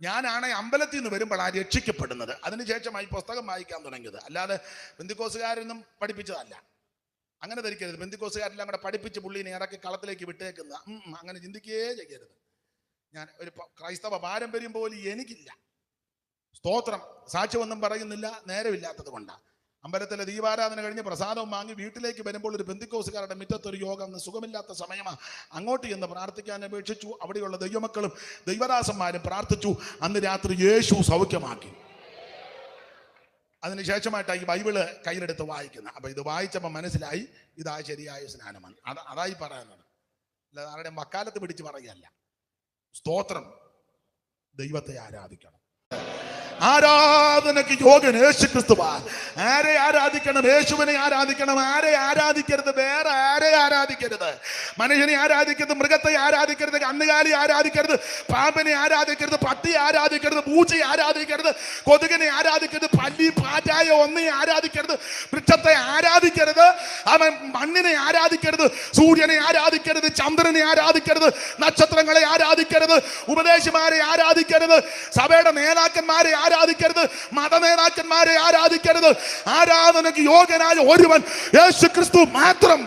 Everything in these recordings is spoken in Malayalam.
ഞാനാണ് അമ്പലത്തിൽ നിന്ന് വരുമ്പോഴാണ് രക്ഷിക്കപ്പെടുന്നത്. അതിനുശേഷമായി പുസ്തകം വായിക്കാൻ തുടങ്ങിയത്. അല്ലാതെ ബന്ധുക്കോസുകാരൊന്നും പഠിപ്പിച്ചതല്ല. അങ്ങനെ ധരിക്കരുത്. ബന്ധുക്കോസുകാരെല്ലാം കൂടെ പഠിപ്പിച്ച് പുള്ളിനെ ഇറക്കി കളത്തിലേക്ക് വിട്ടേക്കുന്ന അങ്ങനെ ചിന്തിക്കുകയേ ചെയ്യരുത്. ഞാൻ ഒരു ക്രൈസ്തവ പാരമ്പര്യം പോലും എനിക്കില്ല. സ്തോത്രം. സാക്ഷ്യമൊന്നും പറയുന്നില്ല, നേരമില്ലാത്തത് കൊണ്ടാണ്. അമ്പലത്തിലെ ദീപാരാധന കഴിഞ്ഞ് പ്രസാദവും വാങ്ങി വീട്ടിലേക്ക് വരുമ്പോൾ ഒരു ബന്ധുക്കോസുകാരുടെ മുറ്റത്തൊരു യോഗം, സുഖമില്ലാത്ത സമയമാണ്. അങ്ങോട്ട് ചെന്ന് പ്രാർത്ഥിക്കാൻ അപേക്ഷിച്ചു. അവിടെയുള്ള ദൈവമക്കളും ദൈവദാസന്മാരും പ്രാർത്ഥിച്ചു. അന്ന് രാത്രി യേശു സൗഖ്യമാക്കി. അതിനുശേഷമായിട്ടാണ് ഈ ബൈബിള് കയ്യിലെടുത്ത് വായിക്കുന്നത്. അപ്പൊ ഇത് വായിച്ചപ്പോൾ മനസ്സിലായി ഇതാ ശരിയായ സ്നാനമാണ്. അതായി പറയുന്നത്. അല്ല ആരുടെ വക്കാലത്ത് പിടിച്ച് പറയുകയല്ല. സ്തോത്രം. ദൈവത്തെ ആരാധിക്കണം. ആരാധനയ്ക്ക് യോഗ്യൻ യേശു ക്രിസ്തുവാണ്. ആരെ ആരാധിക്കണം? യേശുവിനെ ആരാധിക്കണം. ആരെ ആരാധിക്കരുത്? വേറെ ആരെ ആരാധിക്കരുത്. മനുഷ്യനെ ആരാധിക്കരുത്, മൃഗത്തെ ആരാധിക്കരുത്, കന്നുകാലി ആരാധിക്കരുത്, പാമ്പിനെ ആരാധിക്കരുത്, പട്ടിയെ ആരാധിക്കരുത്, പൂച്ചയെ ആരാധിക്കരുത്, കൊതുകിനെ ആരാധിക്കരുത്, പല്ലി പാറ്റായ ഒന്നിനെ ആരാധിക്കരുത്, വൃക്ഷത്തെ ആരാധിക്കരുത്, അവൻ മണ്ണിനെ ആരാധിക്കരുത്, സൂര്യനെ ആരാധിക്കരുത്, ചന്ദ്രനെ ആരാധിക്കരുത്, നക്ഷത്രങ്ങളെ ആരാധിക്കരുത്, ഉപദേശിമാരെ ആരാധിക്കരുത്, സഭയുടെ നേതാക്കന്മാരെ ആരാധിക്കരുത്, മത നേതാക്കന്മാരെ ആരാധിക്കരുത്. ആരാധനയ്ക്ക് യോഗ്യനായ ഒരുവൻ യേശു ക്രിസ്തു മാത്രം.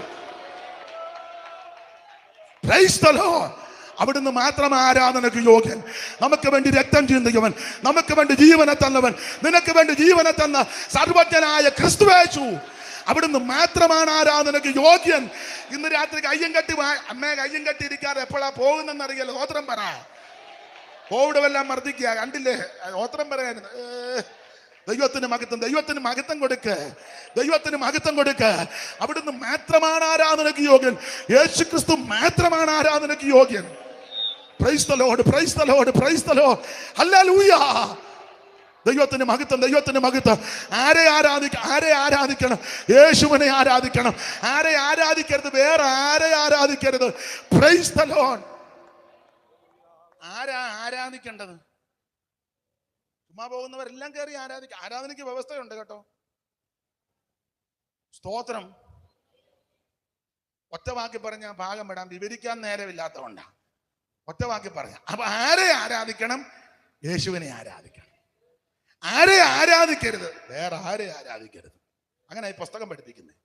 Praise the Lord. അവിടുന്ന് മാത്രം ആരാധനയ്ക്ക് യോഗ്യൻ. നമുക്ക് വേണ്ടി രക്തം ചിന്തിയവൻ, നമുക്ക് വേണ്ടി ജീവനെ തന്നവൻ, നിനക്ക് വേണ്ടി ജീവനെ തന്ന സർവജ്ഞനായ ക്രിസ്തുയേശു, അവിടുന്ന് മാത്രമാണ് ആരാധനയ്ക്ക് യോഗ്യൻ. ഇന്ന് രാത്രി കയ്യും കെട്ടി അമ്മേ കയ്യും കെട്ടി ഇരിക്കാതെ എപ്പോഴാ പോകുന്നെന്നറിയാലോ. സ്തോത്രം പറ. കോവിഡ് വല്ലാം മർദ്ദിക്കുക കണ്ടില്ലേ? സ്തോത്രം പറയാൻ. ദൈവത്തിന് മഹത്വം, ദൈവത്തിന് മഹത്വം കൊടുക്ക്, ദൈവത്തിന് മഹത്വം കൊടുക്ക്. അവിടുന്ന് മാത്രമാണ് ആരാധനയ്ക്ക് യോഗ്യൻ. യേശു ക്രിസ്തു മാത്രമാണ് ആരാധനയ്ക്ക് യോഗ്യൻ. Praise the Lord, praise the Lord, praise the Lord. Hallelujah. ദൈവത്തിന് മഹത്വം, ദൈവത്തിന് മഹത്വം. ആരെ ആരാധിക്കണം? യേശുവിനെ ആരാധിക്കണം. ആരെ ആരാധിക്കരുത്? വേറെ ആരെ ആരാധിക്കരുത്. Praise the Lord. ആരാ ആരാധിക്കേണ്ടത്? ചുമ്മാ പോകുന്നവരെല്ലാം കയറി ആരാധിക്കുക. ആരാധനയ്ക്ക് വ്യവസ്ഥയുണ്ട് കേട്ടോ. സ്തോത്രം. ഒറ്റ വാക്കി പറഞ്ഞ ഭാഗം വിടാൻ വിവരിക്കാൻ നേരമില്ലാത്തതുകൊണ്ടാ ഒറ്റ വാക്കി പറഞ്ഞ. അപ്പൊ ആരെ ആരാധിക്കണം? യേശുവിനെ ആരാധിക്കണം. ആരെ ആരാധിക്കരുത്? വേറെ ആരെ ആരാധിക്കരുത്. അങ്ങനെ ഈ പുസ്തകം പഠിപ്പിക്കുന്നത്.